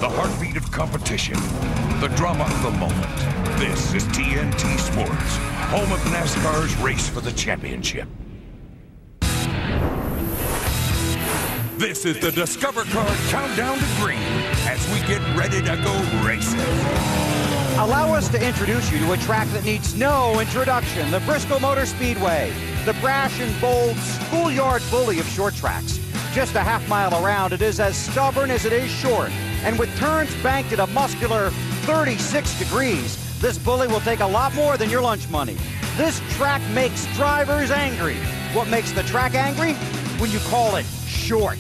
the heartbeat of competition, the drama of the moment. This is TNT Sports, home of NASCAR's race for the championship. This is the Discover Card Countdown to Green as we get ready to go racing. Allow us to introduce you to a track that needs no introduction, the Bristol Motor Speedway, the brash and bold schoolyard bully of short tracks. Just a half mile around, it is as stubborn as it is short, and with turns banked at a muscular 36 degrees, this bully will take a lot more than your lunch money. This track makes drivers angry. What makes the track angry? When you call it short.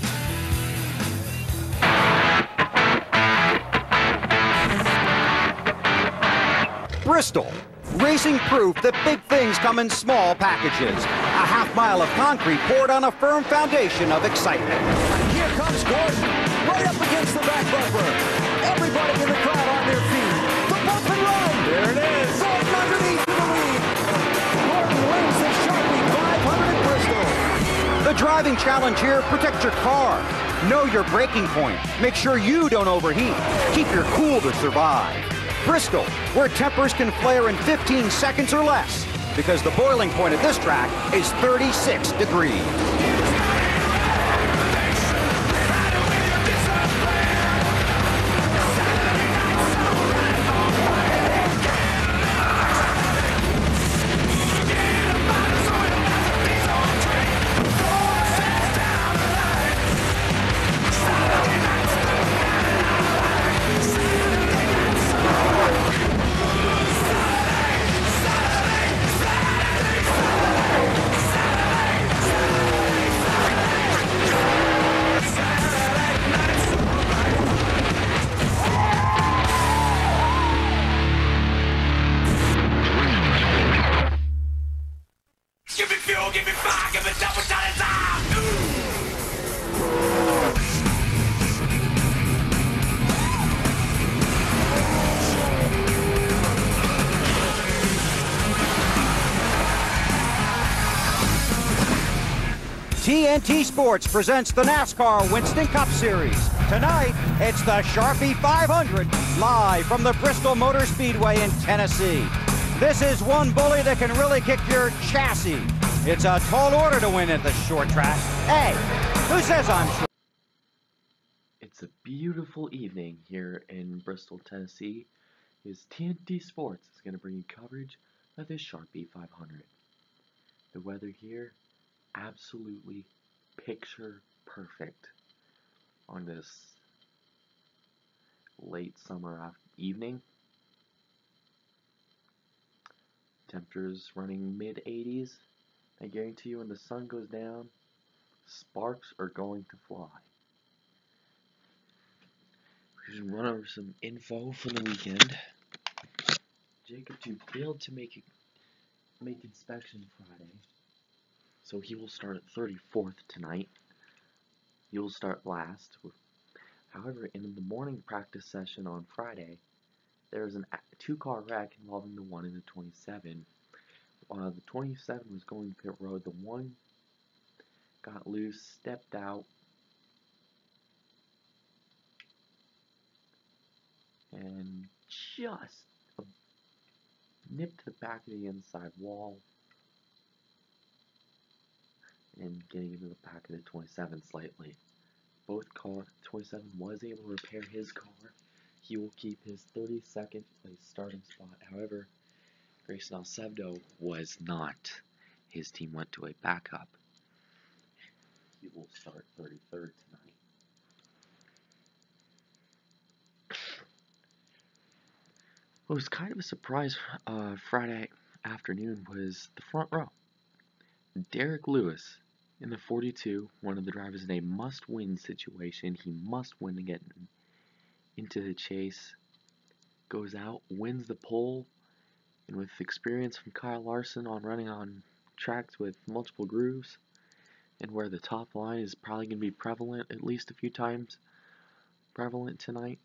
Bristol, racing proof that big things come in small packages. A half mile of concrete poured on a firm foundation of excitement. Here comes Gordon, right up against the back bumper. Everybody in the crowd on their feet. The bump and run. There it is. Gordon underneath the lead. Gordon wins the Sharpie 500 at Bristol. The driving challenge here, protect your car. Know your braking point. Make sure you don't overheat. Keep your cool to survive. Bristol, where tempers can flare in 15 seconds or less, because the boiling point at this track is 36 degrees. TNT Sports presents the NASCAR Winston Cup Series. Tonight, it's the Sharpie 500, live from the Bristol Motor Speedway in Tennessee. This is one bully that can really kick your chassis. It's a tall order to win at the short track. Hey, who says I'm short? It's a beautiful evening here in Bristol, Tennessee. As TNT Sports is going to bring you coverage of this Sharpie 500. The weather here, absolutely picture perfect on this late summer evening. Temperatures running mid-80s. I guarantee you when the sun goes down, sparks are going to fly. We should run over some info for the weekend. Jacob 2 failed to make inspection Friday, so he will start at 34th tonight. He will start last. However, in the morning practice session on Friday, there was a two-car wreck involving the 1 and the 27. The 27 was going to pit road. The 1 got loose, stepped out, and just nipped the back of the inside wall and getting into the back of the 27 slightly. 27 was able to repair his car. He will keep his 32nd place starting spot. However, Grayson Alcebdo was not. His team went to a backup. He will start 33rd tonight. What was kind of a surprise Friday afternoon was the front row. Derek Lewis in the 42, one of the drivers in a must-win situation. He must win to get into the chase. Goes out, wins the pole, and with experience from Kyle Larson on running on tracks with multiple grooves, and where the top line is probably going to be prevalent at least a few times prevalent tonight,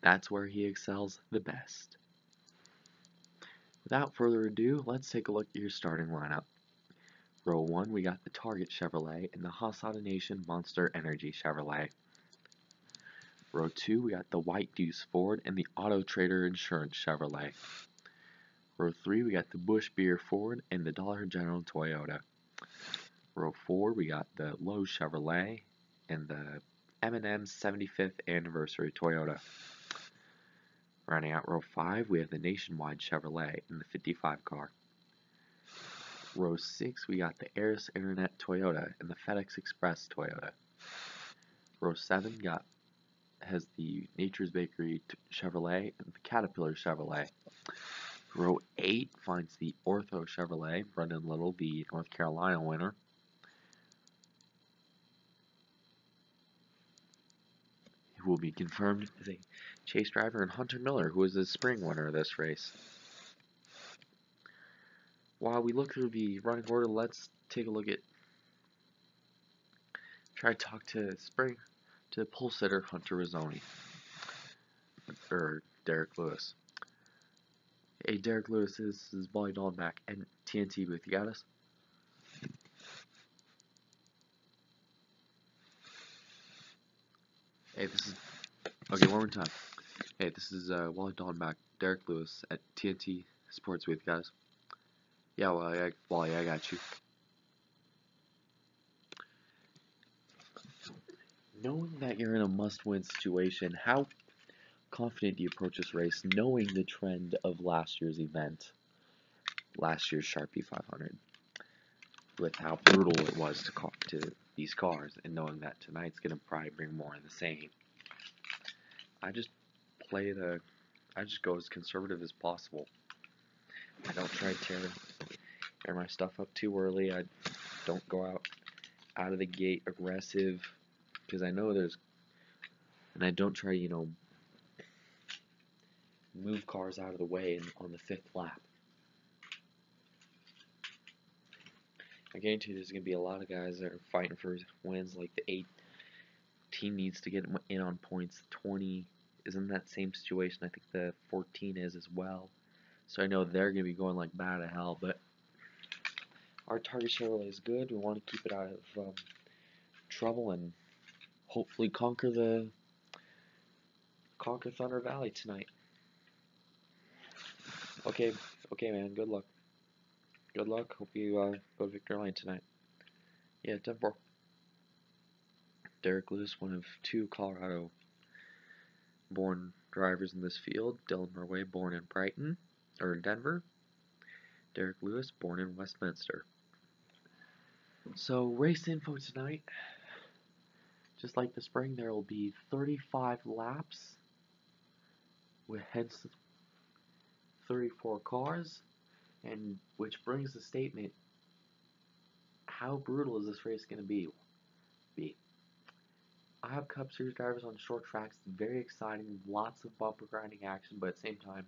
that's where he excels the best. Without further ado, let's take a look at your starting lineup. Row 1, we got the Target Chevrolet and the Haas Auto Nation Monster Energy Chevrolet. Row 2, we got the White Deuce Ford and the Auto Trader Insurance Chevrolet. Row 3, we got the Bush Beer Ford and the Dollar General Toyota. Row 4, we got the Lowe's Chevrolet and the M&M 75th Anniversary Toyota. Rounding out row 5, we have the Nationwide Chevrolet and the 55 car. Row 6, we got the Aris Internet Toyota and the FedEx Express Toyota. Row 7 has the Nature's Bakery Chevrolet and the Caterpillar Chevrolet. Row 8 finds the Ortho Chevrolet, Brendan Little, the North Carolina winner. Who will be confirmed as a chase driver, and Hunter Miller, who is the spring winner of this race. While we look through the running order, let's take a look at, try to talk to the pole sitter, Hunter Rizzoni, or Derek Lewis. Hey, Derek Lewis, this is Wally Dawn back and TNT booth. You got us? Hey, this is, okay, one more time. Hey, this is Wally Dawn back, Derek Lewis at TNT Sports booth. You got us? Yeah, Wally, I got you. Knowing that you're in a must-win situation, how confident do you approach this race, knowing the trend of last year's event, last year's Sharpie 500, with how brutal it was to these cars, and knowing that tonight's going to probably bring more of the same? I just go as conservative as possible. I don't try to tear my stuff up too early. I don't go out of the gate aggressive, because I know and I don't try to, move cars out of the way on the 5th lap. I guarantee you there's going to be a lot of guys that are fighting for wins, like the 18 needs to get in on points, 20 is in that same situation, I think the 14 is as well. So I know they're going to be going like bat to hell, but our target Chevrolet is good. We want to keep it out of trouble and hopefully conquer Thunder Valley tonight. Okay, man. Good luck. Good luck. Hope you go to victory lane tonight. Yeah, 10-4. Derek Lewis, one of 2 Colorado-born drivers in this field. Dylan Murway, born in Denver. Derek Lewis, born in Westminster. So, race info tonight. Just like the spring, there will be 35 laps, with hence 34 cars, and which brings the statement: how brutal is this race going to be? Ihop Cup Series drivers on short tracks, very exciting, lots of bumper grinding action, but at the same time,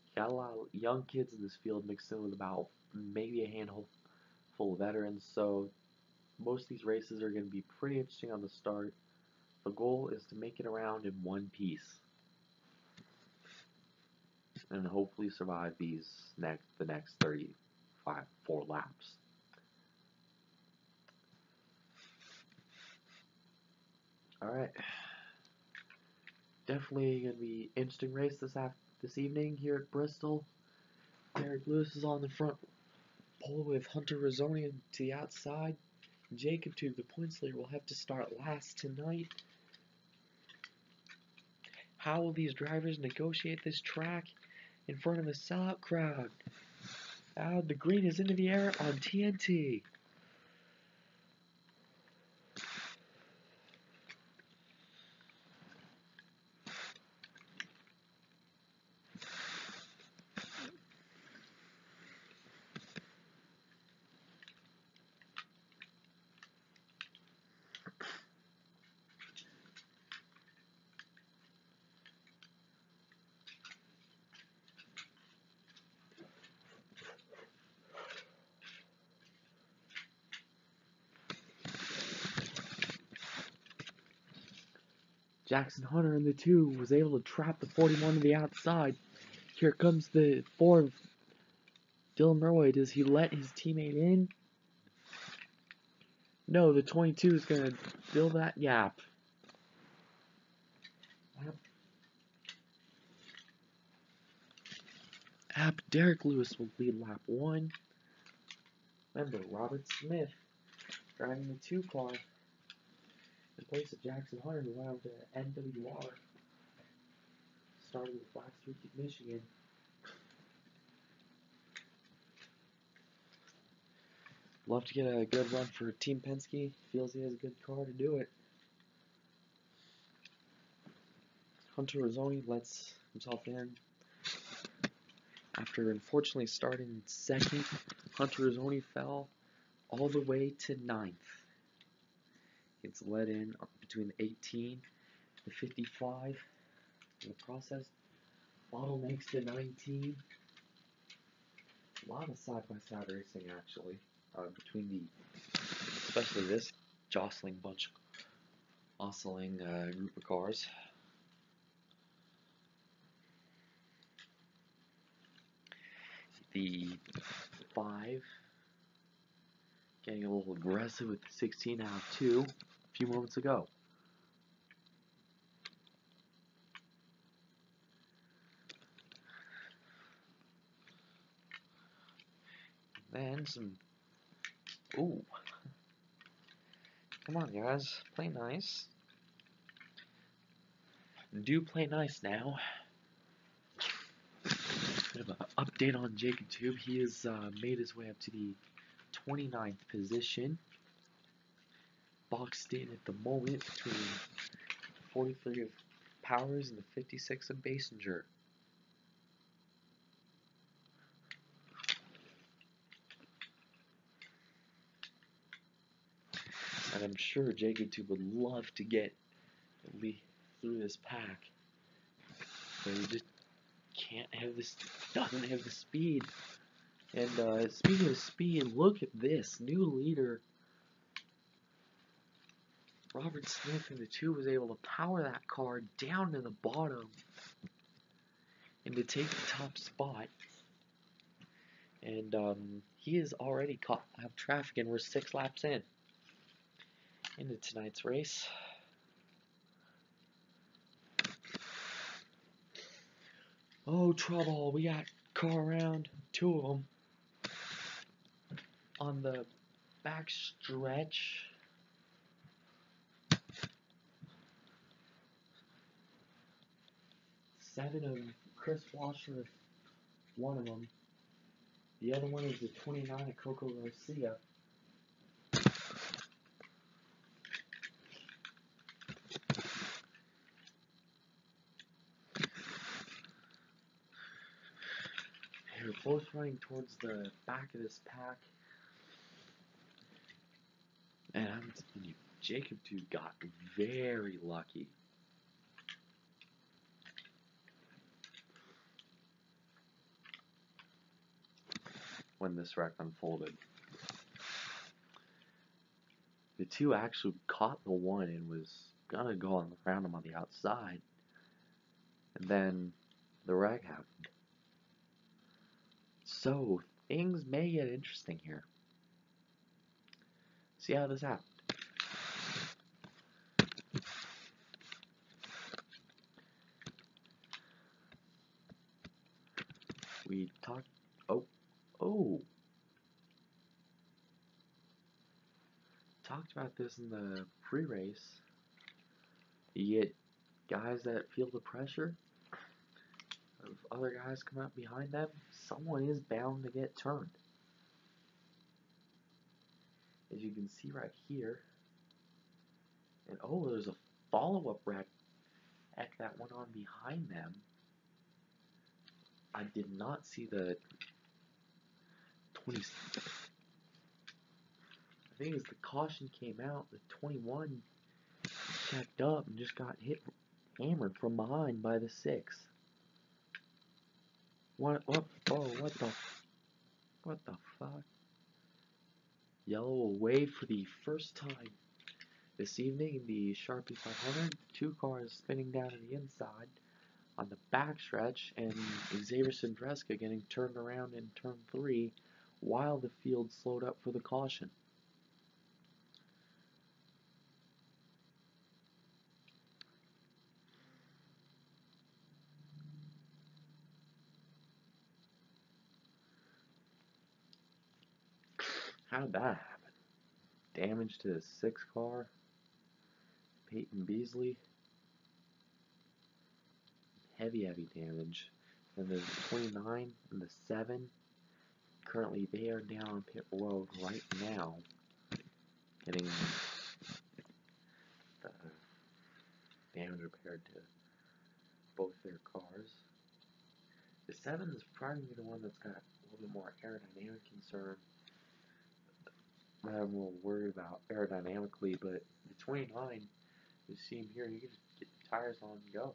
you got a lot of young kids in this field mixed in with about maybe a handful of veterans, so most of these races are going to be pretty interesting on the start. The goal is to make it around in one piece, and hopefully survive the next 4 laps. Alright, definitely going to be an interesting race this evening here at Bristol. Derek Lewis is on the front pole with Hunter Rizzoni to the outside. Jacob Tube, the points leader, will have to start last tonight. How will these drivers negotiate this track in front of a sellout crowd? The green is into the air on TNT. Jackson Hunter in the 2 was able to trap the 41 to the outside. Here comes the 4 of Dylan Murway. Does he let his teammate in? No, the 22 is going to fill that gap. lap. Derek Lewis will lead lap 1. Remember, Robert Smith driving the 2 car in place of Jackson Hunter, who went out to NWR. Started with Black Streak at Michigan. Love to get a good run for Team Penske. Feels he has a good car to do it. Hunter Rizzoni lets himself in. After unfortunately starting second, Hunter Rizzoni fell all the way to 9th. Gets let in between the 18 to 55 in the process. Bottlenecks to 19. A lot of side-by-side racing actually between especially this jostling group of cars. The 5 getting a little aggressive with the 16 out of 2 a few moments ago. Then some. Ooh. Come on, guys. Play nice. Do play nice now. Bit of an update on Jacob Tube. He has made his way up to the 29th position. Boxed in at the moment between 43 of Powers and the 56 of Basinger. And I'm sure Jacob Tube would love to get through this pack, but he just can't have this. Doesn't have the speed. And speaking of speed, look at this new leader. Robert Smith in the 2 was able to power that car down to the bottom and to take the top spot. And he is already caught up traffic, and we're 6 laps into tonight's race. Oh, trouble. We got car around 2 of them on the back stretch. Seven of Chris Washer, one of them. The other one is the 29 of Coco Garcia. They're both running towards the back of this pack. And I'm telling you, Jacob Tube got very lucky. When this wreck unfolded. The 2 actually caught the 1 and was gonna go around him on the outside. And then the wreck happened. So things may get interesting here. See how this happened. We talked. Oh. Talked about this in the pre-race. You get guys that feel the pressure of other guys come out behind them. Someone is bound to get turned. As you can see right here. And oh, there's a follow-up wreck that went on behind them. I did not see the 20. I think as the caution came out, the 21 checked up and just got hammered from behind by the 6. What the fuck? Yellow away for the first time this evening in the Sharpie 500. 2 cars spinning down to the inside on the backstretch, and Xavier Sandreska getting turned around in turn 3 while the field slowed up for the caution. how did that happen? Damage to the 6 car. Peyton Beasley. Heavy damage. And the 29 and the 7. Currently, they are down on pit road right now. Getting the damage repaired to both their cars. The 7 is probably the one that's got a little bit more aerodynamic concern. I'm a little worried about aerodynamically, but the 29, you see him here, you can just get the tires on and go.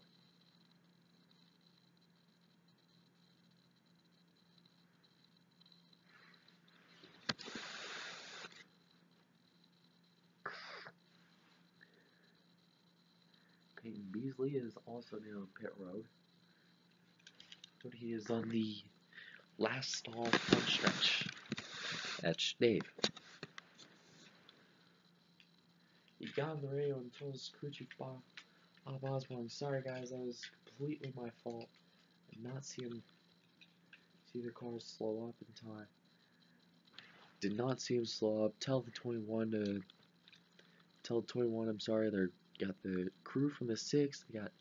Peyton Beasley is also now on pit road. But he is on the last stall front stretch. That's Dave. He got on the radio and told his crew chief Bob Osborne, "Sorry guys, that was completely my fault. I did not see the cars slow up in time. Did not see him slow up. Tell the 21 I'm sorry. They got the crew from the 6. They got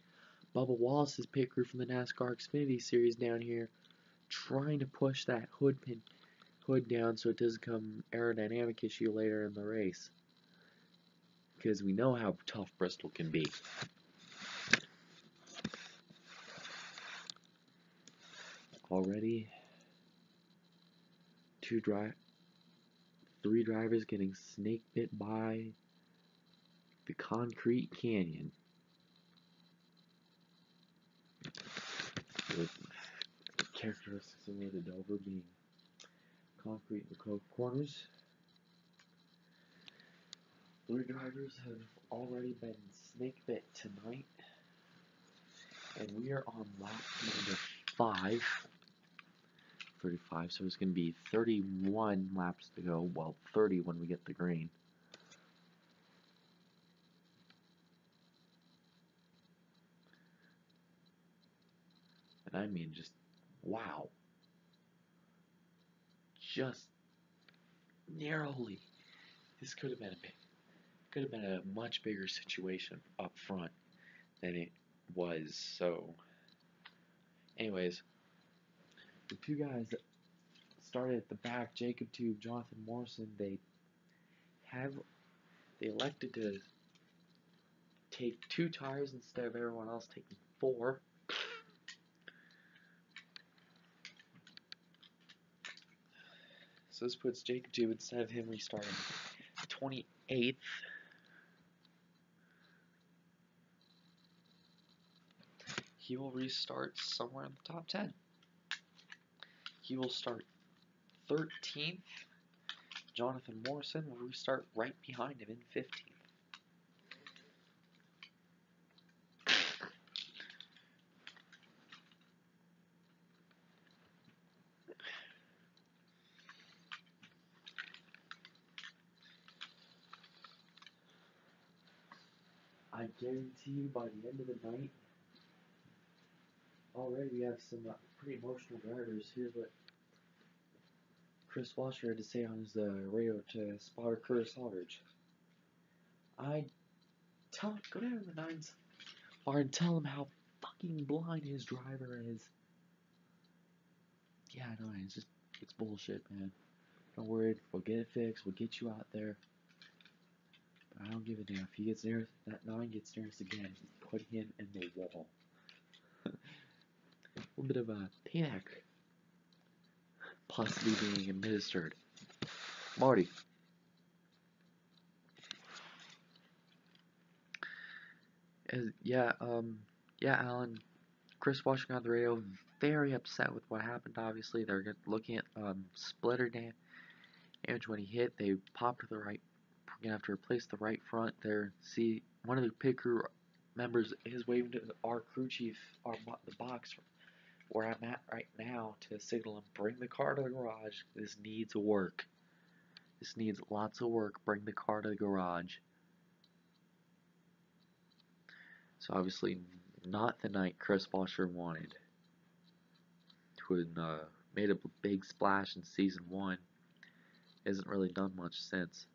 Bubba Wallace's pit crew from the NASCAR Xfinity Series down here, trying to push that hood down so it doesn't become aerodynamic issue later in the race. Because we know how tough Bristol can be." Already, 3 drivers getting snake bit by the concrete canyon. With characteristics similar to Dover being concrete in the corners. 3 drivers have already been snake bit tonight. And we are on lap number 35, so it's going to be 31 laps to go. Well, 30 when we get the green. And I mean, just wow. Just narrowly. This could have been a much bigger situation up front than it was. So, anyways, the 2 guys that started at the back, Jacob Tube, Jonathan Morrison, they elected to take 2 tires instead of everyone else taking 4. So this puts Jacob Tube, instead of him restarting 28th. He will restart somewhere in the top 10. He will start 13th. Jonathan Morrison will restart right behind him in 15th. I guarantee you by the end of the night, already we have some pretty emotional drivers. Here's what Chris Washer had to say on his radio to spotter Curtis Aldridge. Go down to the 9's bar and tell him how fucking blind his driver is. Yeah, no, it's bullshit, man. Don't worry, we'll get it fixed, we'll get you out there. But I don't give a damn. If he gets near, that 9 gets near us again, put him in the wall. A little bit of a panic possibly being administered. Marty. Alan. Chris Washington on the radio, very upset with what happened. Obviously, they're looking at splitter damage when he hit. They popped to the right. We're gonna have to replace the right front there. See, one of the pit crew members is waving to our crew chief, the box where I'm at right now, to signal him, bring the car to the garage. This needs work. This needs lots of work. Bring the car to the garage. So obviously, not the night Chris Washer wanted. Who had made a big splash in season 1. Hasn't really done much since.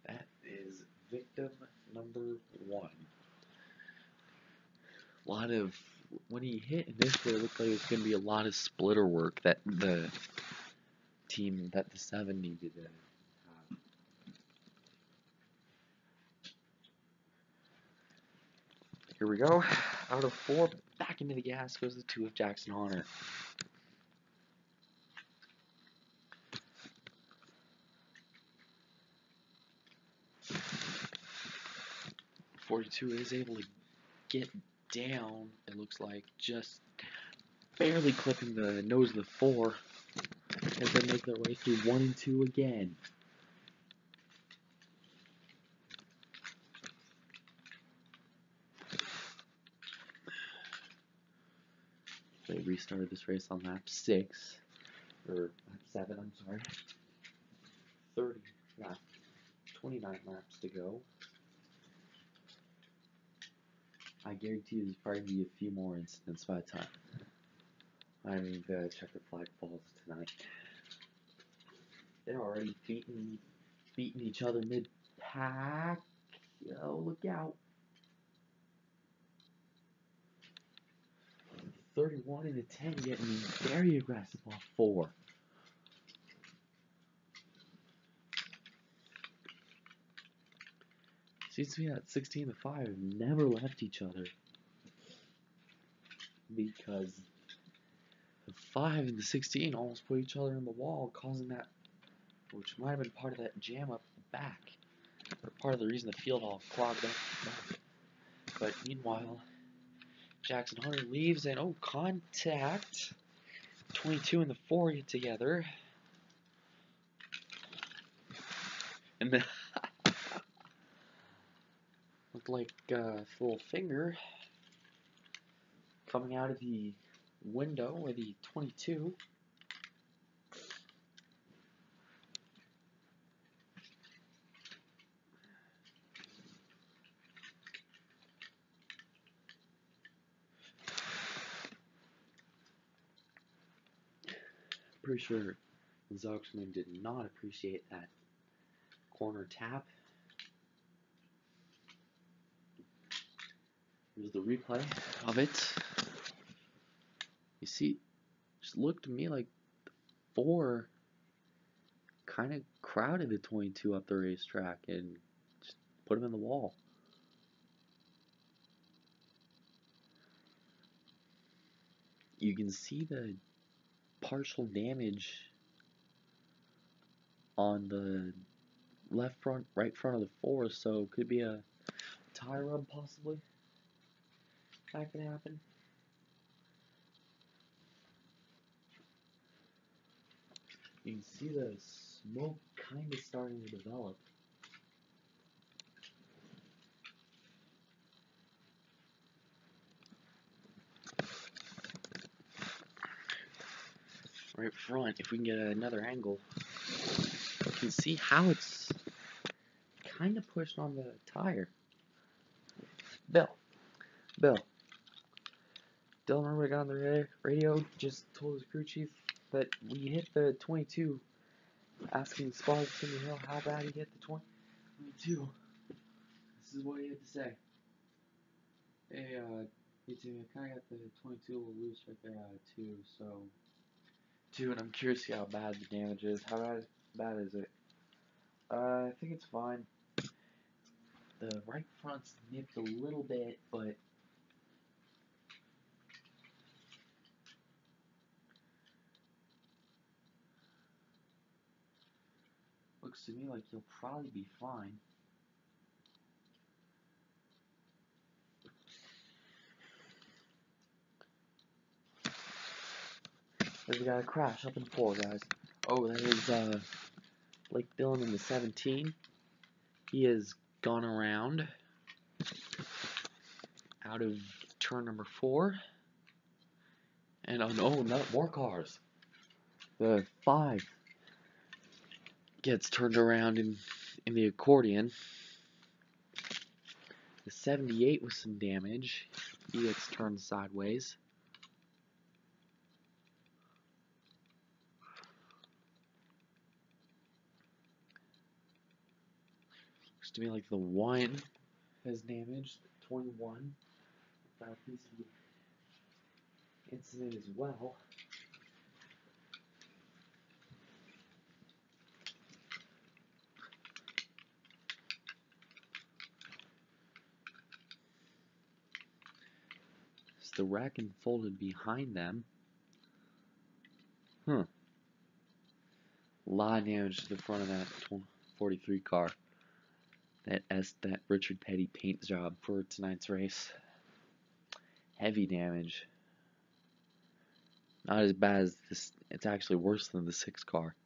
That is victim number 1. A lot of, when he hit initially, it looked like it was going to be a lot of splitter work that the 7 needed to have. Here we go. Out of 4, back into the gas goes the 2 of Jackson Hunter. .42 is able to get down, it looks like, just barely clipping the nose of the 4 as they make their way through 1 and 2 again. They restarted this race on lap 6, or lap 7, I'm sorry. 29 laps to go. I guarantee you there's probably going to be a few more incidents by the time the checkered flag falls tonight. They're already beating each other mid-pack. Yo, look out. 31 and a 10 getting very aggressive off 4. Seems to me that 16 and 5 have never left each other, because the 5 and the 16 almost put each other in the wall, causing that, which might have been part of that jam up the back, or part of the reason the field all clogged up back. But meanwhile, Jackson Hunter leaves, and oh, contact. 22 and the 4 get together, and then looked like a little finger coming out of the window of the 22. Pretty sure Zoxman did not appreciate that corner tap. Here's the replay of it. You see, just looked to me like the 4 kind of crowded the 22 up the racetrack and just put him in the wall. You can see the partial damage on the left front, right front of the 4, so it could be a tire rub possibly. That could happen. You can see the smoke kind of starting to develop. Right front, if we can get another angle, you can see how it's kind of pushed on the tire. Bill, Dylan, remember I got on the radio, just told his crew chief that we hit the 22, asking Spar Timmy Hill how bad he hit the 22. This is what he had to say. Hey, Timmy, I kind of got the 22 a little loose right there out of 2, so... 2, and I'm curious to see how bad the damage is. How bad is it? I think it's fine. The right front's nipped a little bit, but... looks to me like you'll probably be fine. We got a crash up in 4, guys. Oh, that is Blake Dillon in the 17. He has gone around out of turn number 4. And oh no, not more cars. The 5 gets turned around in the accordion. The 78 with some damage. He gets turned sideways. Looks to me like the 1 has damage. The 21 got a piece of the incident as well. The rack unfolded behind them. A lot of damage to the front of that 43 car. That Richard Petty paint job for tonight's race. Heavy damage. Not as bad as this. It's actually worse than the 6 car.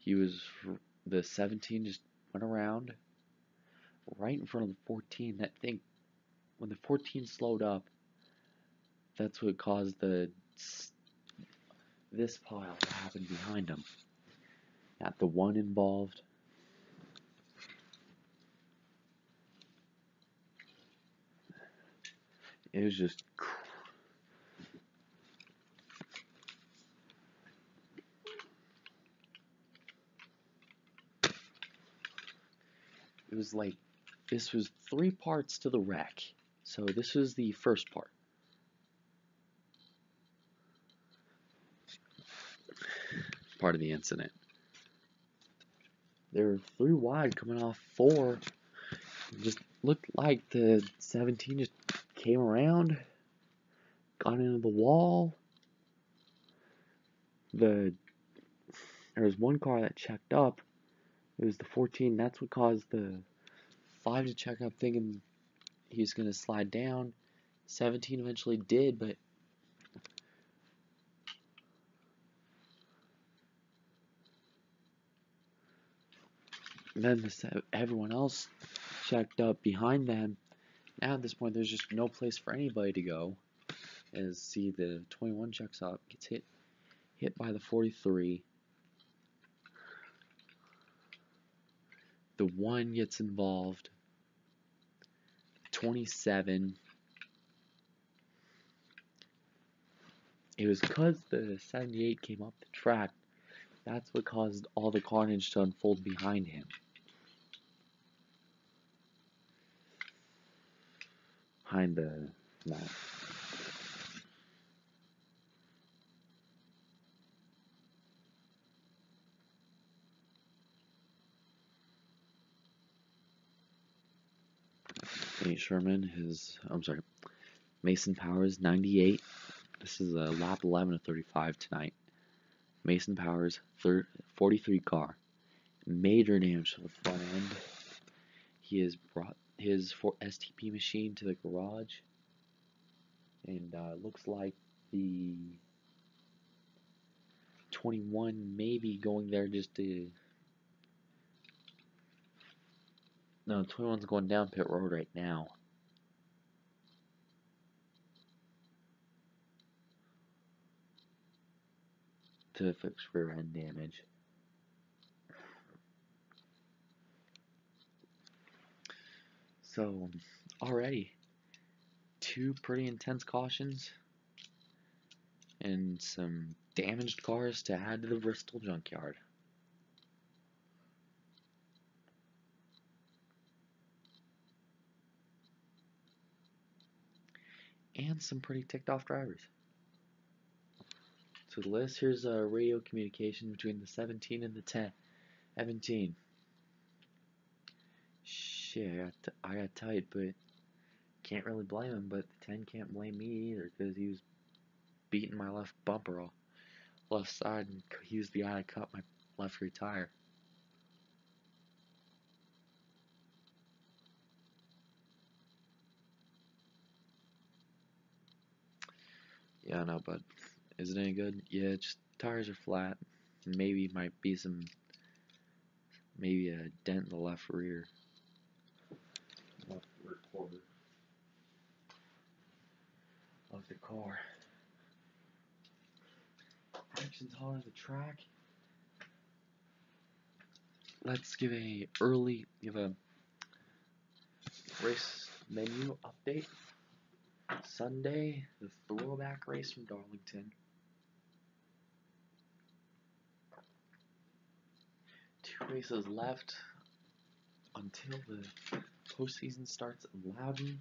The 17 just went around right in front of the 14. That thing, when the 14 slowed up, that's what caused this pile to happen behind him. Got the 1 involved. It was just it was like this was 3 parts to the wreck. So this was the first part. Part of the incident. There were 3 wide coming off 4. It just looked like the 17 just came around, got into the wall. There was 1 car that checked up. It was the 14. That's what caused the 5 to check up, thinking he was going to slide down. 17 eventually did, but then everyone else checked up behind them. Now at this point, there's just no place for anybody to go. As see, the 21 checks up, gets hit by the 43. The 1 gets involved. 27. It was because the 78 came up the track. That's what caused all the carnage to unfold behind him. Behind the map. Nate Sherman, Mason Powers, 98. This is a lap 11 of 35 tonight. Mason Powers, 43 car. Major damage to the front end. He has brought his STP machine to the garage. And looks like the 21 may be going there just to... No, 21's going down pit road right now. To fix rear end damage. So, already, 2 pretty intense cautions and some damaged cars to add to the Bristol junkyard. And some pretty ticked off drivers. So the list, here's a radio communication between the 17 and the 17. Shit, I got tight, but can't really blame him, but the 10 can't blame me either, because he was beating my left bumper off left side, and he was the guy that cut my left rear tire. Yeah, no, but is it any good? Yeah, just tires are flat. Maybe might be maybe a dent in the left rear quarter of the car. Action's hard on the track. let's give a race menu update. Sunday, the throwback race from Darlington. 2 races left until the postseason starts in Loudon.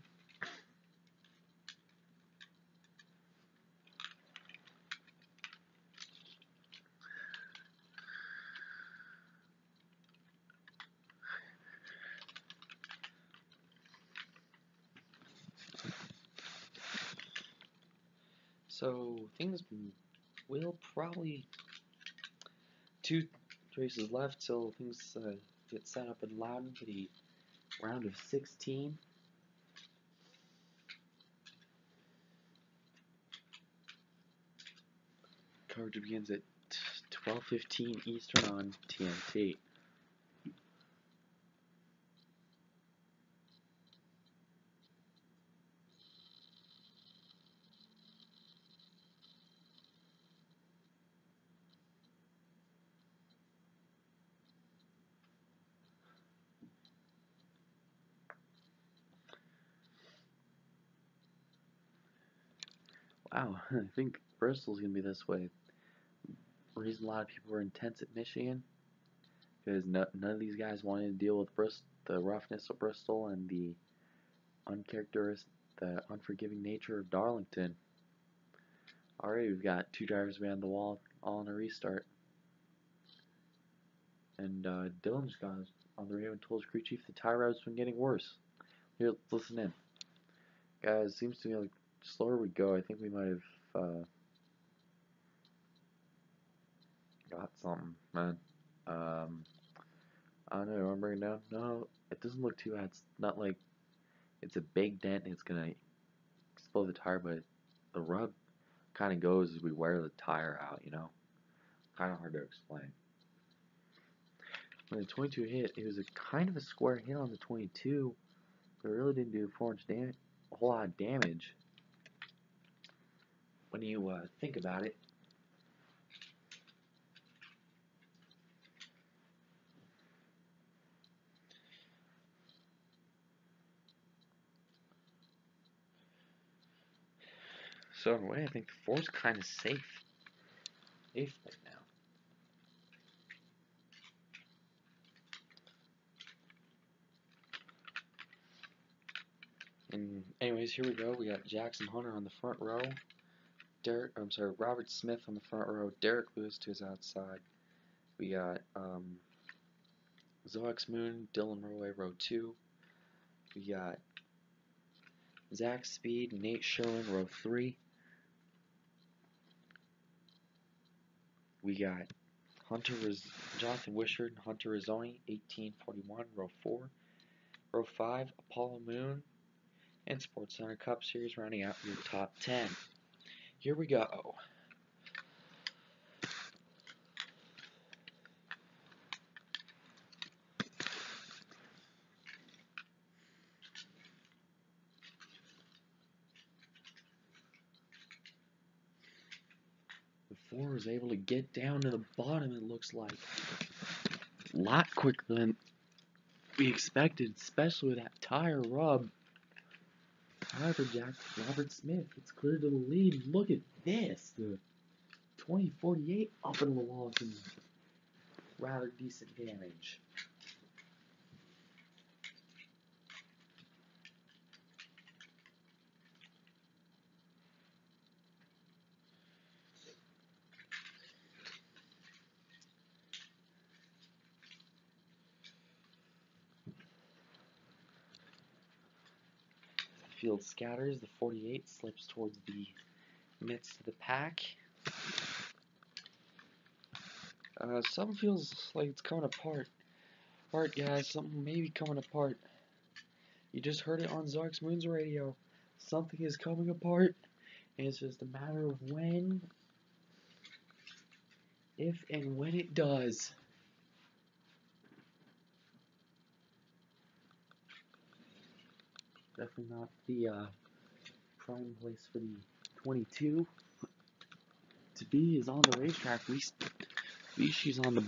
So things will probably 2 races left till things get set up in Loudon for the round of 16. Coverage begins at 12:15 Eastern on TNT. Wow, I think Bristol's gonna be this way. The reason a lot of people were intense at Michigan because none of these guys wanted to deal with the roughness of Bristol and the unforgiving nature of Darlington. Already we've got 2 drivers behind the wall, all in a restart. And Dylan just got on the radio and told his crew chief the tire routes been getting worse. Here, let's listen in. Guys, seems to me like the slower we go, I think we might have got something, man. I don't know, you wanna bring it down? No, it doesn't look too bad. It's not like it's a big dent and it's gonna explode the tire, but the rub kind of goes as we wear the tire out, you know? Kind of hard to explain. When the 22 hit, it was a kind of a square hit on the 22, but it really didn't do a whole lot of damage when you think about it. So in a way, I think the 4's kind of safe right now. And anyways, here we go. We got Jackson Hunter on the front row. Robert Smith on the front row. Derek Lewis to his outside. We got Zox Moon, Dylan Rowe, row 2. We got Zach Speed, Nate Sherwin, row 3. We got Jonathan Wishart and Hunter Rizzoni, 1841, row 4. Row 5, Apollo Moon, and Sports Center Cup Series rounding out your top 10. Here we go. The 4 was able to get down to the bottom, it looks like. A lot quicker than we expected, especially with that tire rub. However, Robert Smith gets clear to the lead. Look at this. The 2048 up in the wall with some rather decent damage. The field scatters. The 48 slips towards the midst of the pack. Something feels like it's coming apart. Guys, something may be coming apart. You just heard it on Zox Moon's radio. Something is coming apart, and it's just a matter of when, if and when it does. Definitely not the prime place for the 22 to be is on the racetrack. At least she's on the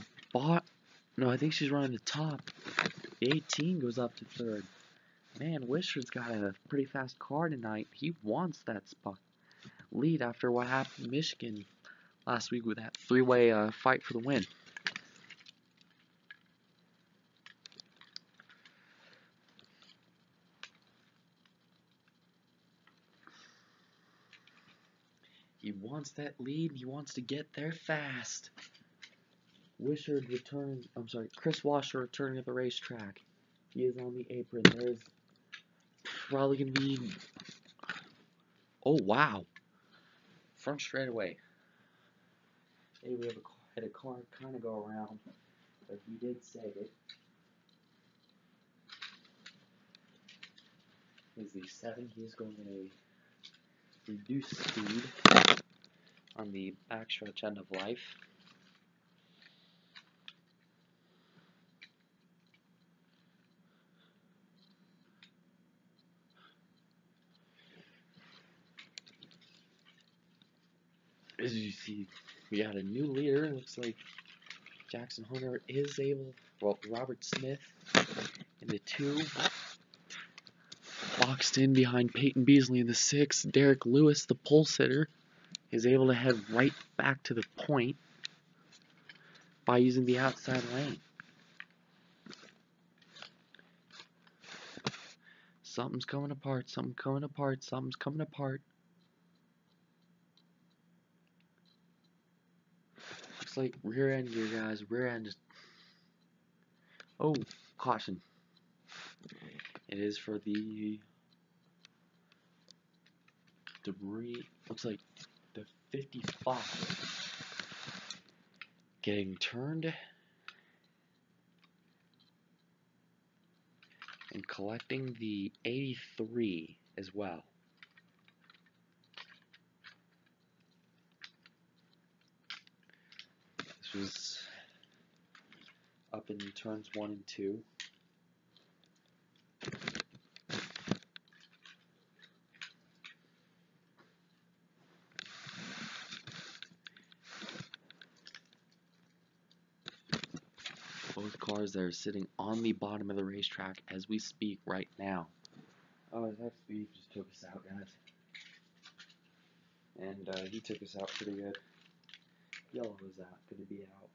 No, I think she's running the top. The 18 goes up to third. Man, Wisher's got a pretty fast car tonight. He wants that spot lead after what happened in Michigan last week with that three-way fight for the win. He wants that lead. He wants to get there fast. Chris Washer returning to the racetrack. He is on the apron. There's probably going to be... Oh, wow. Front straightaway. Hey, we had a car kind of go around, but he did save it. Is the 7. He is going to reduce speed on the backstretch end of life. As you see, we got a new leader. It looks like Jackson Hunter is able, Robert Smith in the 2. Boxed in behind Peyton Beasley in the 6. Derek Lewis, the pole sitter, is able to head right back to the point by using the outside lane. Something's coming apart, something's coming apart, something's coming apart. Looks like rear end here, guys. Rear end just... Oh, caution. It is for the debris. Looks like the 55 getting turned and collecting the 83 as well. This was up in turns 1 and 2. Both cars that are sitting on the bottom of the racetrack as we speak right now. Oh, that speed just took us out, guys. And he took us out pretty good. Yellow is out, gonna be out.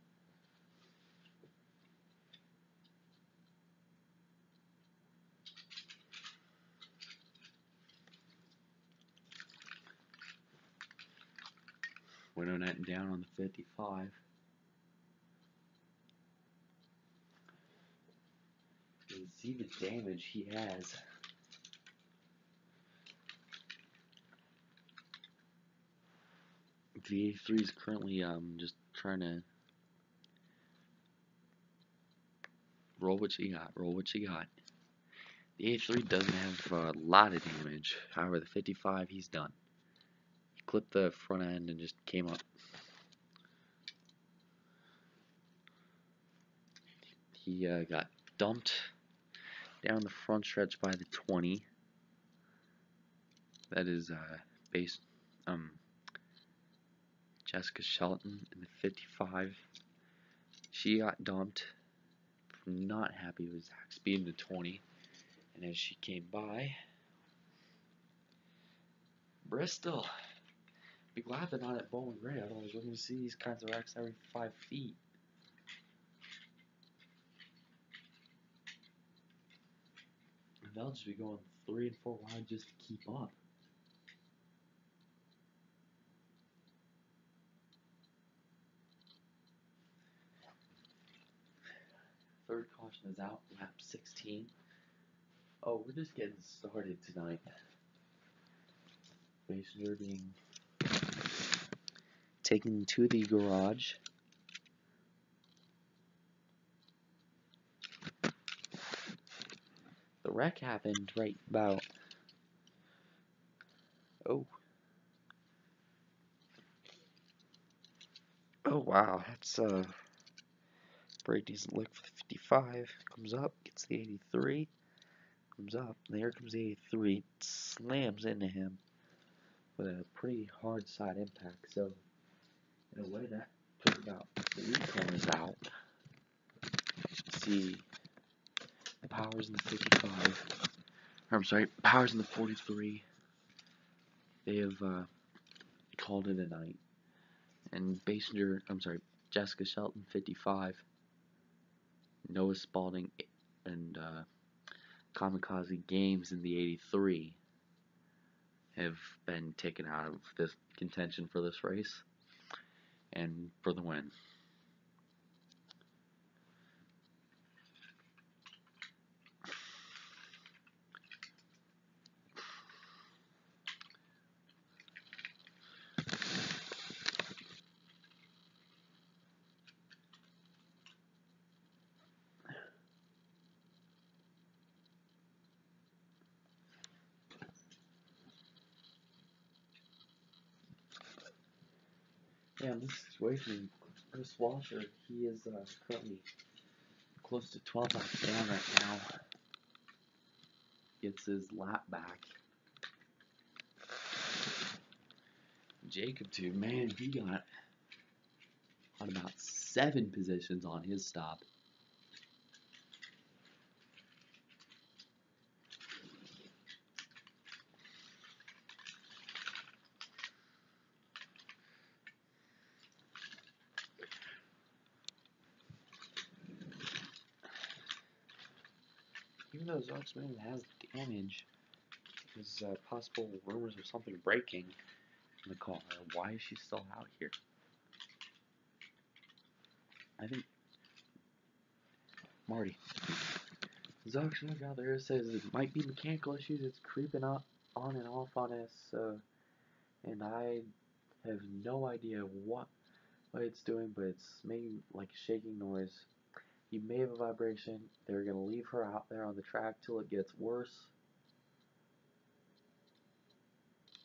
Window net down on the 55. You can see the damage he has. The A3 is currently just trying to roll what you got, roll what you got. The A3 doesn't have a lot of damage. However, the 55, he's done. He clipped the front end and just came up. He got dumped down the front stretch by the 20. That is Jessica Shelton in the 55. She got dumped. Not happy with Zach speed in the 20. And as she came by, Bristol. Be glad they're not at Bowling Green, otherwise we're going to see these kinds of wrecks every 5 feet. And they'll just be going 3 and 4 wide just to keep up. Third caution is out, lap 16. Oh, we're just getting started tonight. Basically, being taken to the garage. The wreck happened right about... Oh. Oh, wow. That's a pretty decent lick for the 55. Comes up, gets the 83. Comes up, and here comes the 83. Slams into him with a pretty hard side impact. So, in a way, that took about 3 corners out. See, Powers in the 55. Or, I'm sorry, Powers in the 43. They have called it a night. And Jessica Shelton, 55. Noah Spalding and Kamikaze Games in the 83 have been taken out of this contention for this race and for the win. Yeah, in this situation, Chris Walsher, he is currently close to 12 laps down right now. Gets his lap back. Jacob, too, man, he got on about 7 positions on his stop. Even though Zarksman has damage, there's possible rumors of something breaking in the car. Why is she still out here? I think Marty. Zarksman out there says it might be mechanical issues. It's creeping up on and off on us, and I have no idea what it's doing, but it's making like a shaking noise. You may have a vibration. They're going to leave her out there on the track till it gets worse.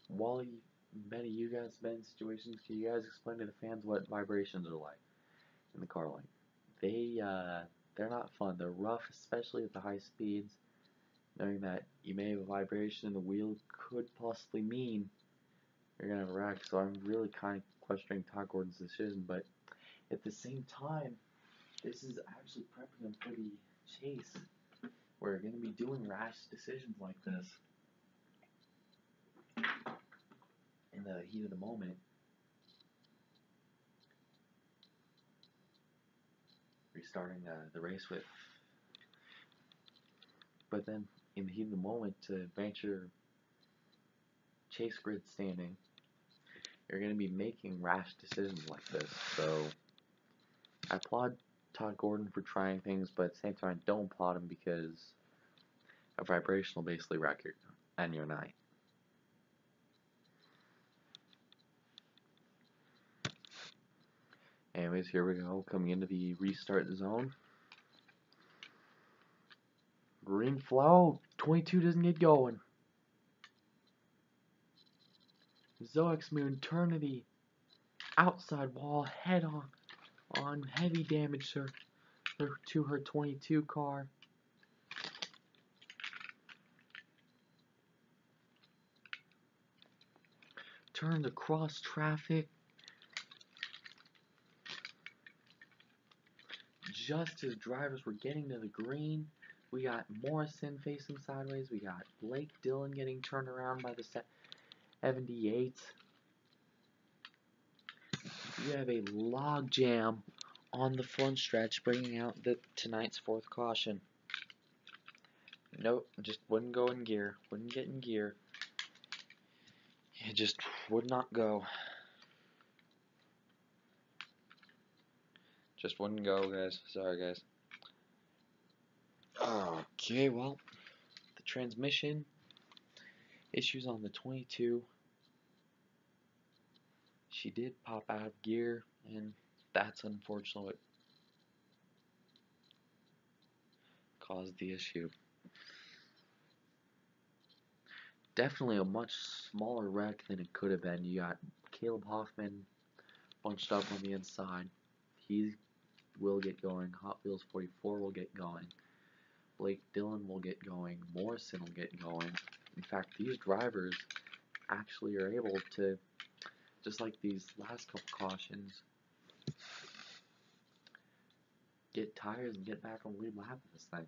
While many of you guys have been in situations, can you guys explain to the fans what vibrations are like in the car line? They're not fun. They're rough, especially at the high speeds. Knowing that you may have a vibration in the wheel could possibly mean you're going to have a wreck. So I'm really kind of questioning Todd Gordon's decision, but at the same time, this is actually prepping them for the chase. We're going to be doing rash decisions like this in the heat of the moment. Restarting the race with, but then in the heat of the moment to advance your chase grid standing, you're going to be making rash decisions like this. So I applaud Todd Gordon for trying things, but at the same time I don't applaud him because a vibration will basically wreck your night. Anyways, here we go, coming into the restart zone. Green flow, 22 doesn't get going. Zoex Moon turn to the outside wall, head on heavy damage to her 22 car. Turned across traffic. Just as drivers were getting to the green, we got Morrison facing sideways. We got Blake Dillon getting turned around by the 78. You have a log jam on the front stretch, bringing out tonight's 4th caution. Nope, just wouldn't go in gear. Wouldn't get in gear. It just would not go. Just wouldn't go, guys. Sorry, guys. Okay, well, the transmission issues on the 22. She did pop out of gear, and that's unfortunate what caused the issue. Definitely a much smaller wreck than it could have been. You got Caleb Hoffman bunched up on the inside. He will get going. Hot Wheels 44 will get going. Blake Dillon will get going. Morrison will get going. In fact, these drivers actually are able to, just like these last couple cautions, get tires and get back on the lead lap of this thing.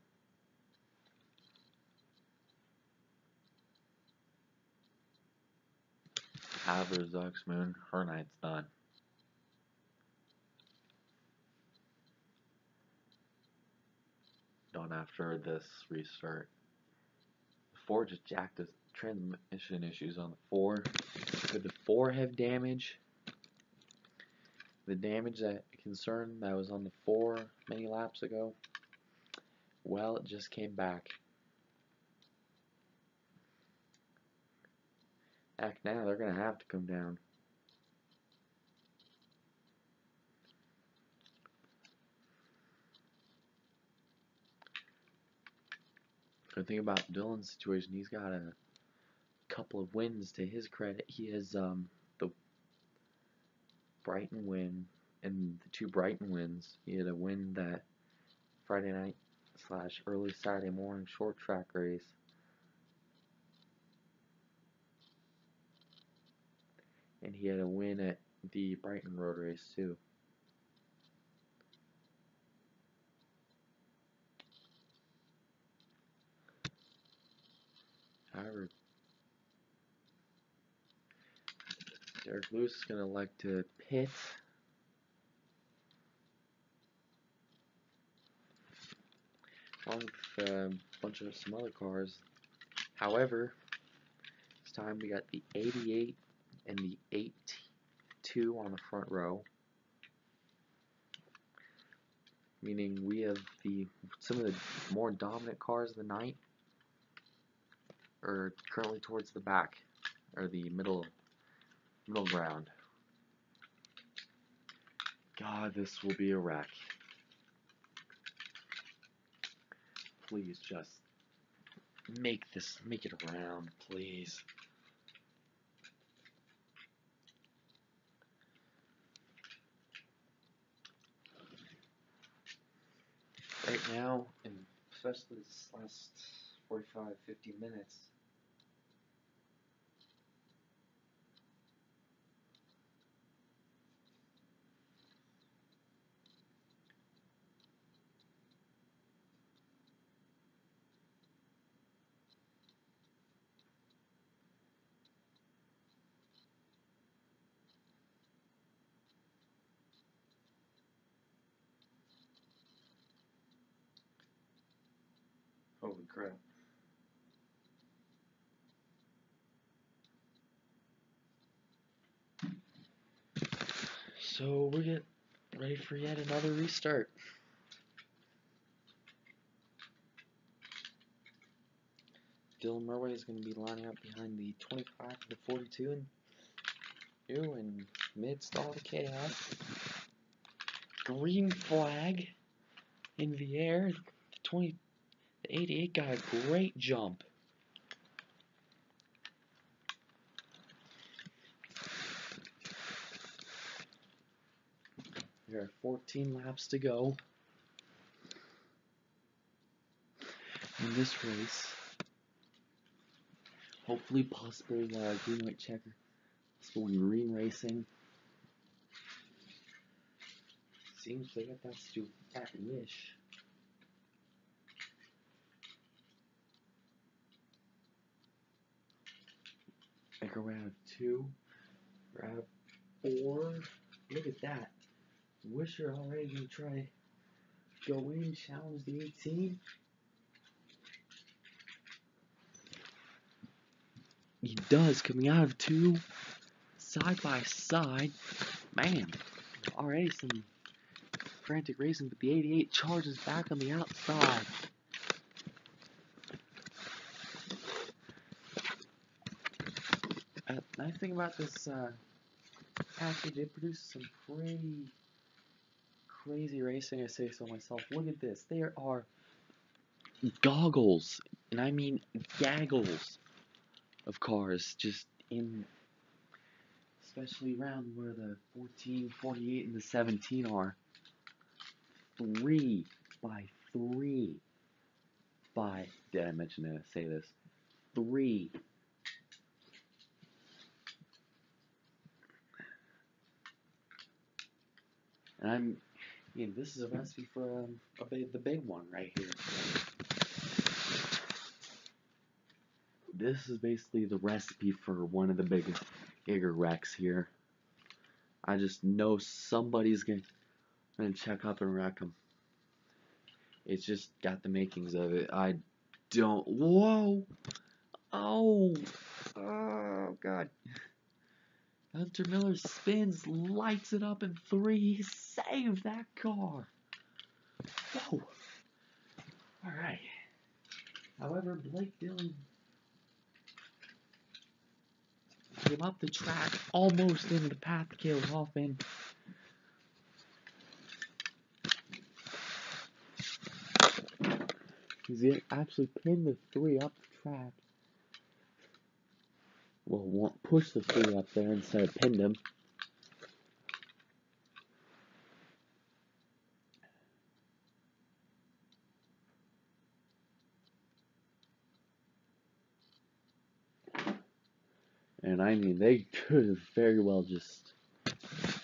Have her Zucks Moon, her night's done. Done after this restart. The 4 just jacked the transmission issues on the 4. Could the 4 have damage? The damage that concerned that was on the 4 many laps ago? Well, it just came back. Heck, now they're going to have to come down. Good thing about Dylan's situation, he's got a couple of wins to his credit. He has the Brighton win and the 2 Brighton wins. He had a win that Friday night / early Saturday morning short track race. And he had a win at the Brighton road race too. However, Derek Lewis is going to elect to pit. Along with a bunch of some other cars. However, this time we got the 88 and the 82 on the front row. Meaning we have some of the more dominant cars of the night are currently towards the back, or the middle ground. God, this will be a wreck. Please just make it around, please. Right now, and especially this last 45-50 minutes, holy crap. So we're getting ready for yet another restart. Dylan Murray is going to be lining up behind the 25 and the 42 and amidst all the chaos. Green flag in the air. The 88 got a great jump. There are 14 laps to go in this race. Hopefully, possibly green, white checker. Possibly green racing. Seems they got that wish. Make our way out of 2. We're out of 4. Look at that. Wisher already gonna try go in, challenge the 18. He does, coming out of 2, side by side. Man, already some frantic racing, but the 88 charges back on the outside. Nice thing about this package, it produces some pretty crazy racing, I say so myself. Look at this. There are goggles, and I mean gaggles of cars just in, especially around where the 14, 48, and the 17 are. 3 by 3 by, did I mention to say this? 3. And Yeah, this is a recipe for the big one right here. This is basically the recipe for one of the bigger wrecks here. I just know somebody's gonna check up and wreck them. It's just got the makings of it. I don't. Whoa! Oh! Oh God! Hunter Miller spins, lights it up in 3. He saved that car. Whoa! All right. However, Blake Dillon came up the track almost into the path to Caleb Hoffman. He's actually pinned the 3 up the track. Well, won't push the 3 up there instead of pinned him. And I mean, they could have very well just,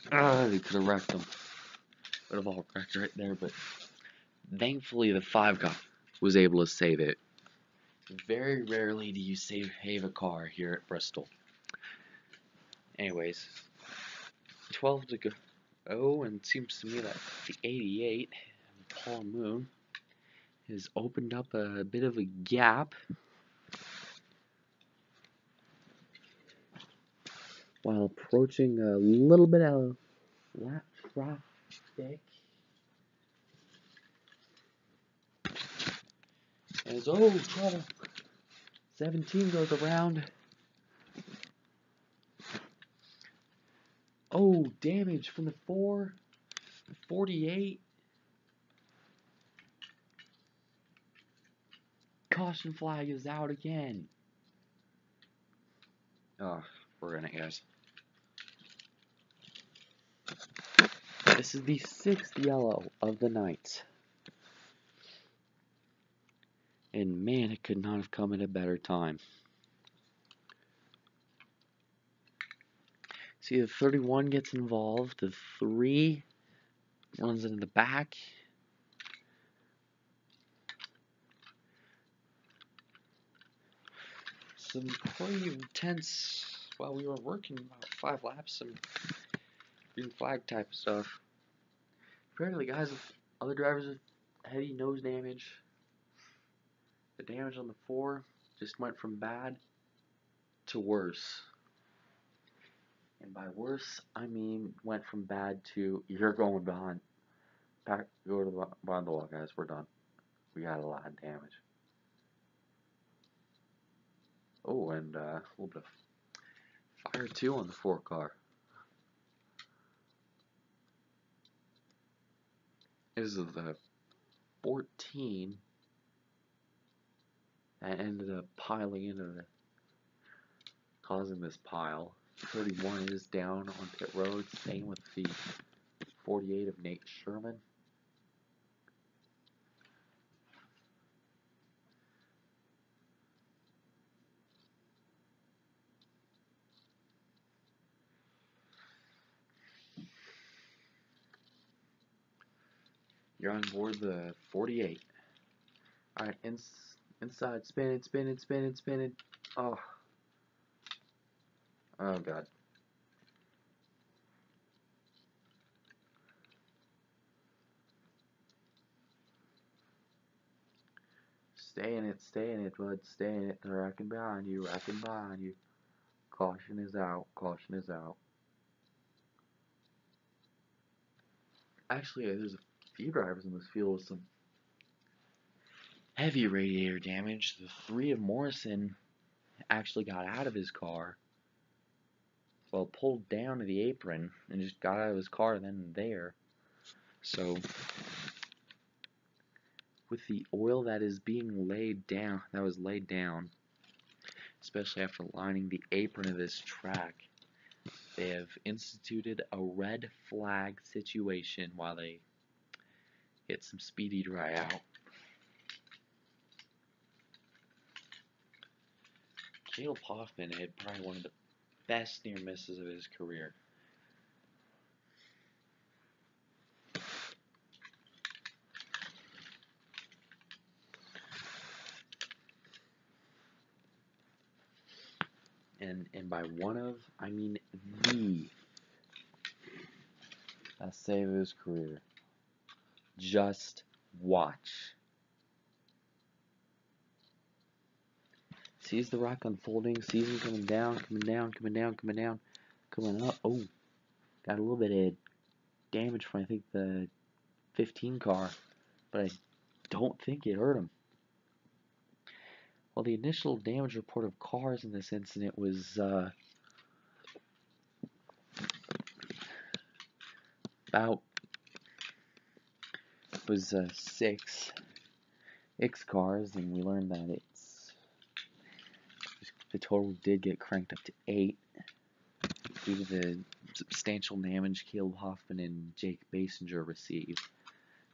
they could have wrecked them. Would have all wrecked right there, but thankfully the 5 guy was able to save it. Very rarely do you save a car here at Bristol. Anyways, 12 to go. Oh, and it seems to me that the 88, Paul Moon, has opened up a bit of a gap. While approaching a little bit of lap traffic. As trouble. 17 goes around. Oh, damage from the 4. 48. Caution flag is out again. Oh, we're in it, guys. This is the 6th yellow of the night. And man, it could not have come at a better time. See, the 31 gets involved. The 3 runs into the back. Some pretty intense, while we were working about 5 laps, some green flag type stuff. Apparently, guys, other drivers with heavy nose damage. The damage on the 4 just went from bad to worse. And by worse, I mean went from bad to you're going behind. Go to the behind the wall, guys. We're done. We got a lot of damage. Oh, and a little bit of fire too on the 4 car. This is the 14 that ended up piling into the, causing this pile. 31 is down on pit road. Same with the 48 of Nate Sherman. You're on board the 48. Alright, inside, spin it. Oh. Oh, God. Stay in it, bud. Stay in it. They're racking behind you. Caution is out. Actually, there's a few drivers in this field with some heavy radiator damage. The 3 of Morrison actually got out of his car. Well, pulled down to the apron and just got out of his car then and there. So, with the oil that is being laid down, especially after lining the apron of this track, they have instituted a red flag situation while they get some speedy dry out. Caleb Hoffman had probably one of the best near misses of his career. and by one of, I mean the best save of his career. Just watch. Sees the rock unfolding, sees him coming down, coming down, coming down, coming down, coming up. Oh, got a little bit of damage from, I think, the 15 car, but I don't think it hurt him. Well, the initial damage report of cars in this incident was about 6 cars, and we learned that the total did get cranked up to 8 due to the substantial damage Caleb Hoffman and Jake Basinger received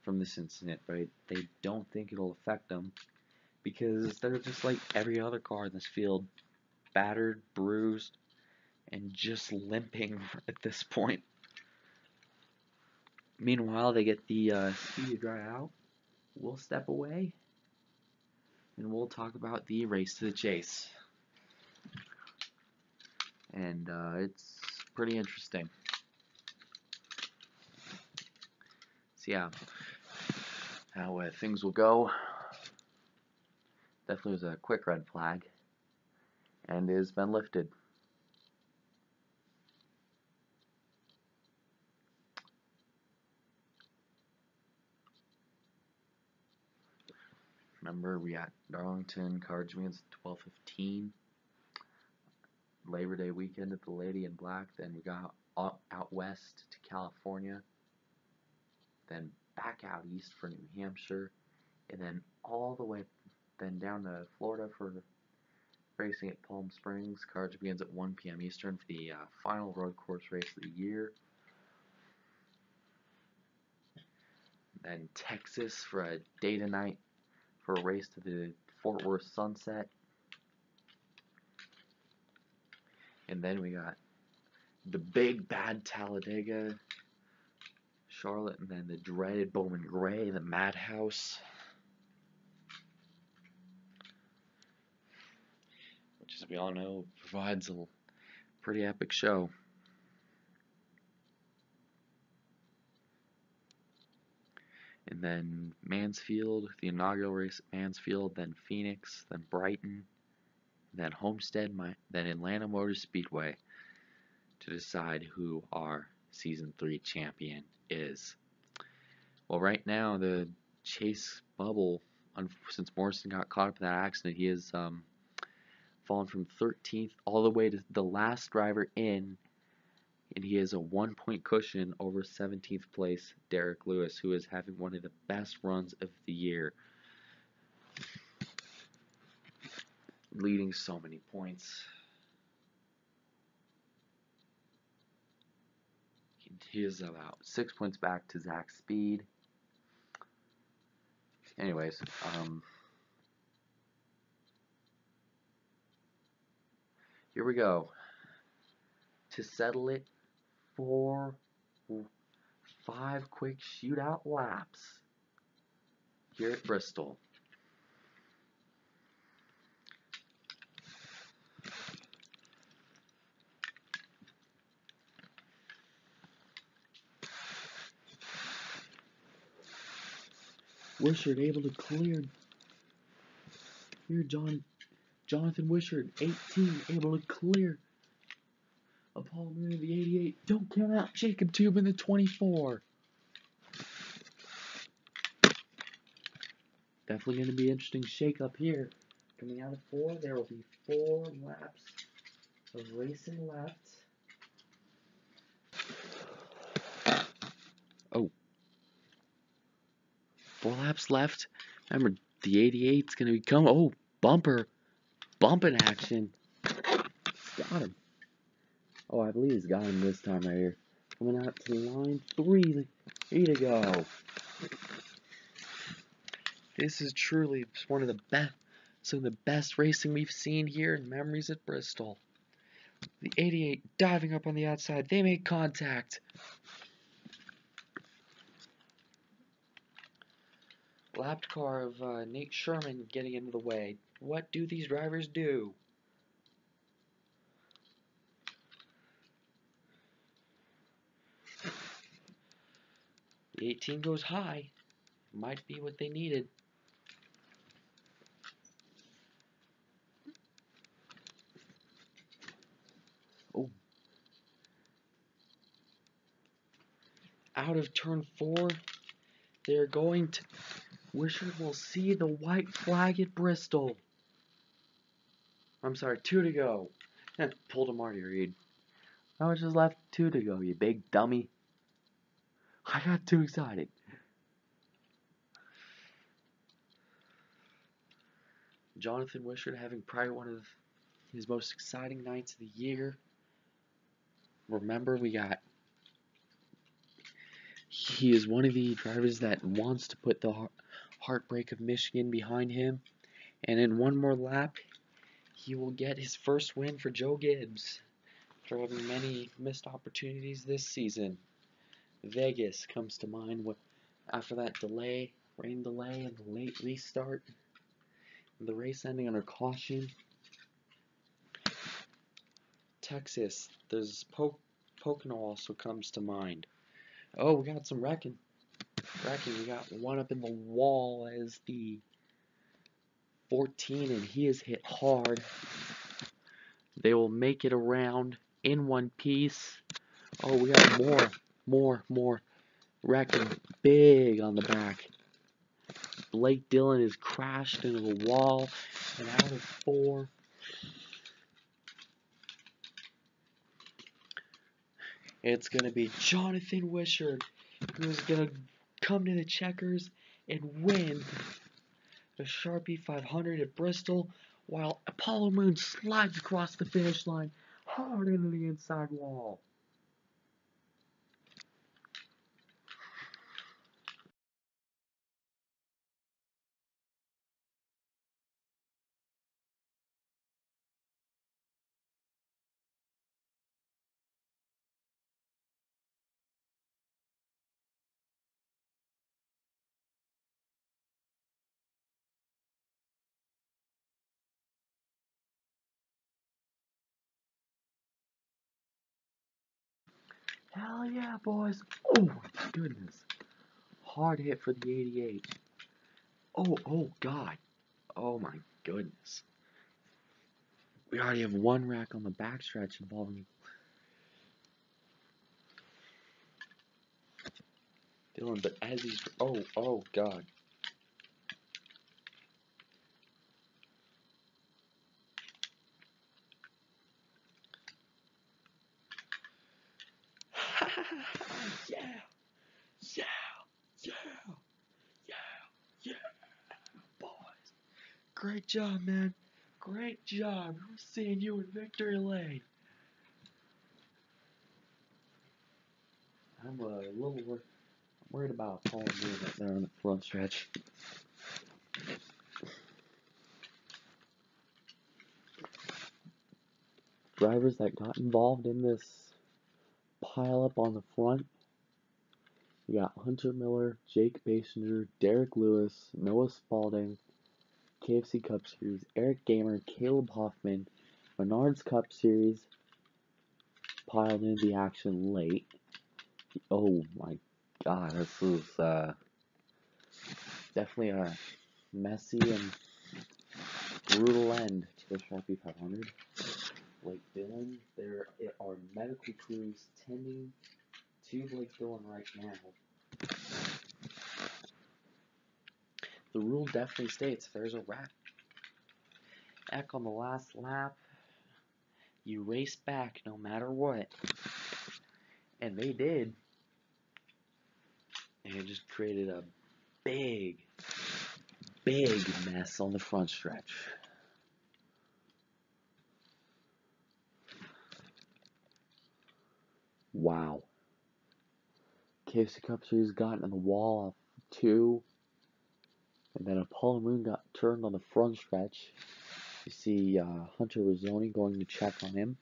from this incident, but they don't think it'll affect them because they're just like every other car in this field, battered, bruised, and just limping at this point. Meanwhile, they get the speed to dry out. We'll step away, and we'll talk about the race to the chase. And it's pretty interesting. So yeah, how things will go. Definitely was a quick red flag, and has been lifted. Remember, we got Darlington, Cards Wins at 12:15. Labor Day weekend at the Lady in Black. Then we got out west to California. Then back out east for New Hampshire. And then all the way then down to Florida for racing at Palm Springs. Cards begins at 1 p.m. Eastern for the final road course race of the year. Then Texas for a day to night for a race to the Fort Worth Sunset. And then we got the big bad Talladega, Charlotte, and then the dreaded Bowman Gray, the Madhouse, which, as we all know, provides a pretty epic show. And then Mansfield, the inaugural race at Mansfield, then Phoenix, then Brighton, then Homestead, then Atlanta Motor Speedway to decide who our Season 3 champion is. Well, right now, the chase bubble, since Morrison got caught up in that accident, he has fallen from 13th all the way to the last driver in, and he has a 1-point cushion over 17th place Derek Lewis, who is having one of the best runs of the year, leading so many points. He is about 6 points back to Zach's speed. Anyways, here we go. To settle it, 5 quick shootout laps here at Bristol. Wishart able to clear. Here, Jonathan Wishart, 18, able to clear. Paul Mooney, the 88. Don't count out Jacob Tubin, the 24. Definitely going to be an interesting shake-up here. Coming out of 4, there will be 4 laps of racing left. Oh. 4 laps left. Remember, the 88's going to become, bumping action. Got him. Oh, I believe he's got him this time right here. Coming out to line 3 to go. This is truly one of the best racing we've seen here in memories at Bristol. The 88 diving up on the outside. They make contact. Lapped car of Nate Sherman getting into the way. What do these drivers do? 18 goes high. Might be what they needed. Oh. Out of turn 4, they're going to... Wishart will see the white flag at Bristol. I'm sorry, 2 to go. Pulled a Marty Reed. How much is left? 2 to go, you big dummy. I got too excited. Jonathan Wishart having probably one of his most exciting nights of the year. Remember, he is one of the drivers that wants to put the heartbreak of Michigan behind him. And in one more lap, he will get his first win for Joe Gibbs, after having many missed opportunities this season. Vegas comes to mind after that rain delay, and the late restart, and the race ending under caution. Texas, there's Pocono also comes to mind. Oh, we got some wrecking. We got one up in the wall as the 14, and he is hit hard. They will make it around in one piece. Oh, we got more wrecking big on the back. Blake Dillon is crashed into the wall, and out of 4. It's going to be Jonathan Wishart, who's going to come to the checkers and win the Sharpie 500 at Bristol, while Apollo Moon slides across the finish line hard into the inside wall. Hell yeah, boys. Oh, my goodness. Hard hit for the 88. Oh, God. Oh, my goodness. We already have one wreck on the backstretch involving Dillon, but as he's... Oh, God. Yeah, boys. Great job, man. Great job. We're seeing you in victory lane. I'm a little worried about Paul doing it there on the front stretch. Drivers that got involved in this pile up on the front. We got Hunter Miller, Jake Basinger, Derek Lewis, Noah Spalding, KFC Cup Series, Eric Gamer, Caleb Hoffman, Menards Cup Series piled into the action late. Oh my God, this is definitely a messy and brutal end to the Sharpie 500. Blake Dillon, there are medical crews tending to Blake Dillon right now. The rule definitely states if there's a wreck on the last lap, you race back no matter what. And they did. And it just created a big mess on the front stretch. Wow. KFC Cup Series got in the wall off 2. And then Apollo Moon got turned on the front stretch. You see Hunter Rizzoni going to check on him.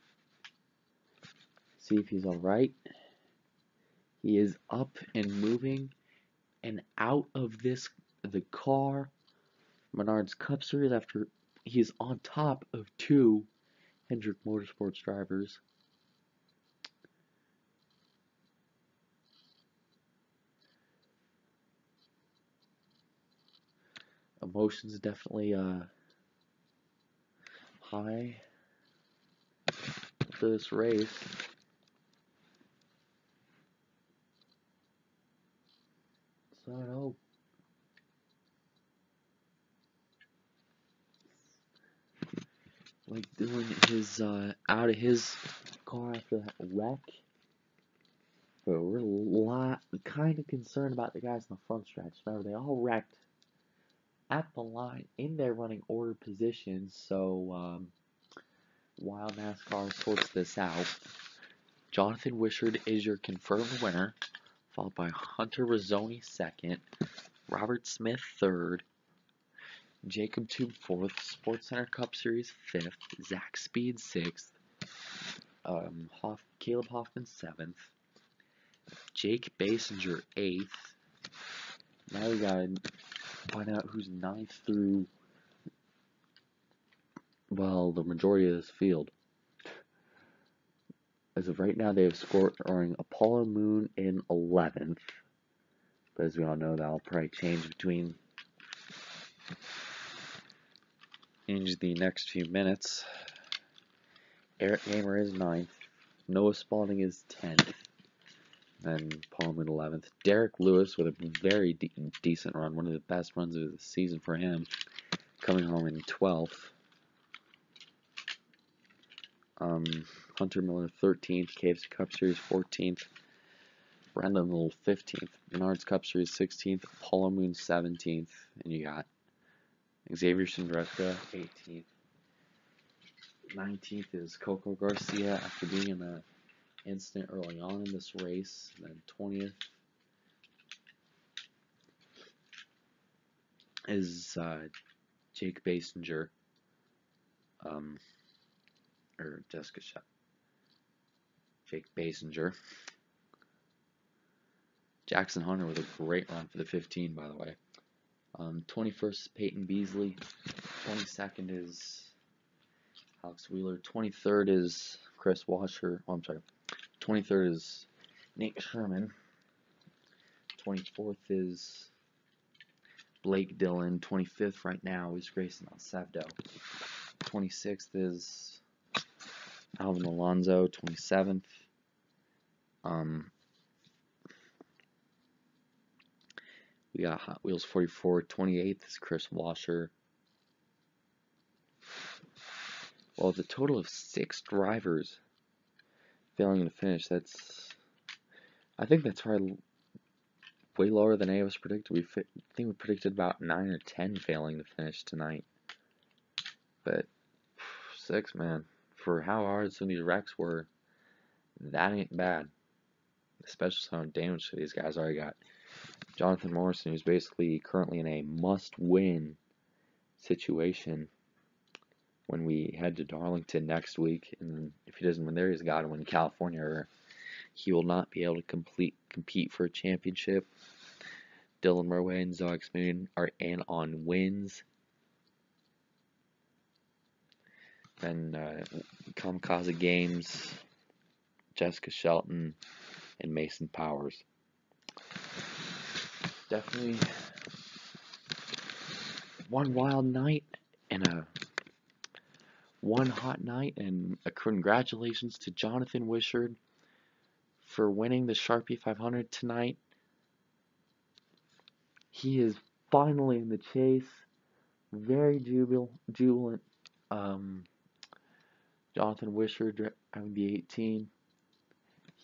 See if he's alright. He is up and moving and out of the car. Menards Cup Series after he's on top of 2 Hendrick Motorsports drivers. emotions definitely high for this race. So I hope like doing his out of his car after that wreck. But we're kind of concerned about the guys in the front stretch. Remember, they all wrecked at the line in their running order positions. So while NASCAR sorts this out, Jonathan Wishart is your confirmed winner, followed by Hunter Rizzoni second, Robert Smith third, Jacob Tube fourth, Sports Center Cup Series fifth, Zach Speed sixth, Caleb Hoffman seventh, Jake Basinger eighth. Now we gotta find out who's ninth through, well, the majority of this field. As of right now, they have scoring Apollo Moon in 11th. But as we all know, that'll probably change the next few minutes. Eric Gamer is 9th. Noah Spalding is 10th. And Apollo Moon 11th. Derek Lewis with a very decent run. One of the best runs of the season for him. Coming home in 12th. Hunter Miller 13th, KFC Cup Series 14th, Brandon Little 15th, Menards Cup Series 16th, Apollo Moon 17th, and you got Xavier Sandreska 18th. 19th is Coco Garcia after being in an incident early on in this race. And then 20th is Jake Basinger, or Jessica Shep. Jake Basinger. Jackson Hunter with a great run for the 15, by the way. 21st is Peyton Beasley. 22nd is Alex Wheeler. 23rd is Chris Washer. Oh, I'm sorry. 23rd is Nate Sherman. 24th is Blake Dillon. 25th right now is Grayson Alcevdo. 26th is Alvin Alonso. 27th. We got Hot Wheels 44. 28th is Chris Washer. Well, with a total of 6 drivers failing to finish, I think that's probably way lower than any of us predicted. I think we predicted about 9 or 10 failing to finish tonight. But 6, man, for how hard some of these wrecks were, that ain't bad. Especially some damage that these guys already got. Jonathan Morrison, who's basically currently in a must-win situation when we head to Darlington next week. And if he doesn't win there, he's got to win California, or he will not be able to compete for a championship. Dylan Murway and Zog Moon are in on wins. Then Kamikaze Games, Jessica Shelton, and Mason Powers. Definitely one wild night and one hot night, and a congratulations to Jonathan Wishart for winning the Sharpie 500 tonight. He is finally in the chase. Very jubilant. Jonathan Wishart having the 18.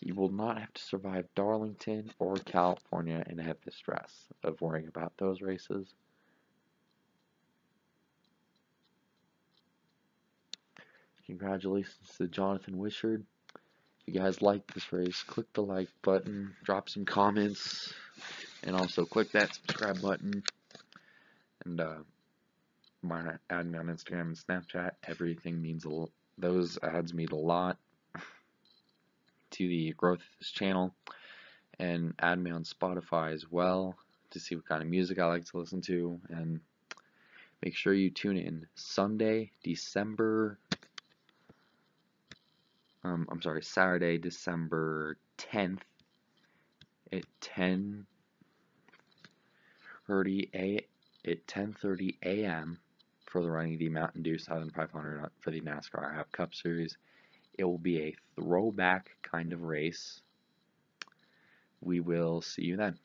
He will not have to survive Darlington or California and have the stress of worrying about those races. Congratulations to Jonathan Wishart. If you guys like this race, click the like button, drop some comments, and also click that subscribe button. And add me on Instagram and Snapchat. Everything means a lot. Those ads mean a lot to the growth of this channel. And add me on Spotify as well to see what kind of music I like to listen to. And make sure you tune in Saturday, December 10th at 10:30 at 10:30 a.m. for the running the Mountain Dew Southern 500 for the NASCAR Ihop Cup Series. It will be a throwback kind of race. We will see you then.